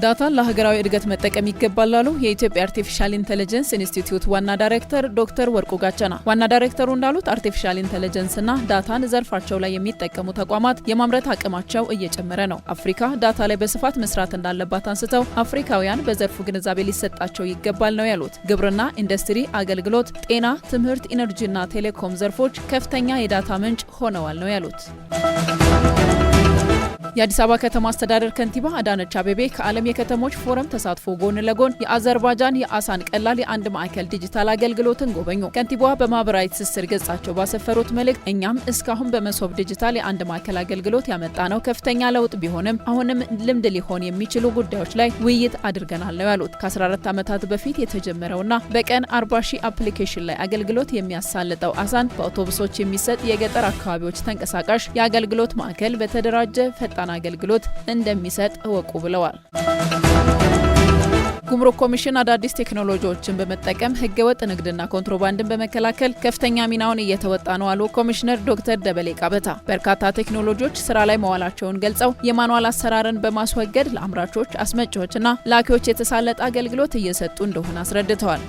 ዳታ ለሀገራዊ እድገት መጠቀም ይገባል አሉ የኢትዮጵያ አርቲፊሻል ኢንተለጀንስ ኢንስቲትዩት ዋና ዳይሬክተር ዶክተር ወርቁ ጋቸና። ዋና ዳይሬክተሩ እንዳሉት አርቲፊሻል ኢንተለጀንስና ዳታን ዘርፋቸው ላይ የሚጠቀሙ ተቋማት የማምረት አቅማቸው እየጨመረ ነው። አፍሪካ ዳታ ላይ በስፋት መስራት እንዳለባት አንስተው አፍሪካውያን በዘርፉ ግንዛቤ ሊሰጣቸው ይገባል ነው ያሉት። ግብርና፣ ኢንዱስትሪ፣ አገልግሎት፣ ጤና፣ ትምህርት፣ ኢነርጂና ቴሌኮም ዘርፎች ከፍተኛ የዳታ ምንጭ ሆነዋል ነው ያሉት። የአዲስ አበባ ከተማ አስተዳደር ከንቲባ አዳነች አቤቤ ከዓለም የከተሞች ፎረም ተሳትፎ ጎን ለጎን የአዘርባጃን የአሳን ቀላል የአንድ ማዕከል ዲጂታል አገልግሎትን ጎበኙ። ከንቲባዋ በማህበራዊ ትስስር ገጻቸው ባሰፈሩት መልእክት እኛም እስካሁን በመሶብ ዲጂታል የአንድ ማዕከል አገልግሎት ያመጣነው ከፍተኛ ለውጥ ቢሆንም አሁንም ልምድ ሊሆን የሚችሉ ጉዳዮች ላይ ውይይት አድርገናል ነው ያሉት። ከ14 ዓመታት በፊት የተጀመረውና በቀን 40,000 አፕሊኬሽን ላይ አገልግሎት የሚያሳልጠው አሳን በአውቶቡሶች የሚሰጥ የገጠር አካባቢዎች ተንቀሳቃሽ የአገልግሎት ማዕከል በተደራጀ ፈጣን አገልግሎት እንደሚሰጥ እወቁ ብለዋል። ጉምሩክ ኮሚሽን አዳዲስ ቴክኖሎጂዎችን በመጠቀም ህገወጥ ንግድና ኮንትሮባንድን በመከላከል ከፍተኛ ሚናውን እየተወጣ ነው አሉ ኮሚሽነር ዶክተር ደበሌ ቃበታ። በርካታ ቴክኖሎጂዎች ስራ ላይ መዋላቸውን ገልጸው የማኑዋል አሰራርን በማስወገድ ለአምራቾች፣ አስመጪዎችና ላኪዎች የተሳለጠ አገልግሎት እየሰጡ እንደሆነ አስረድተዋል።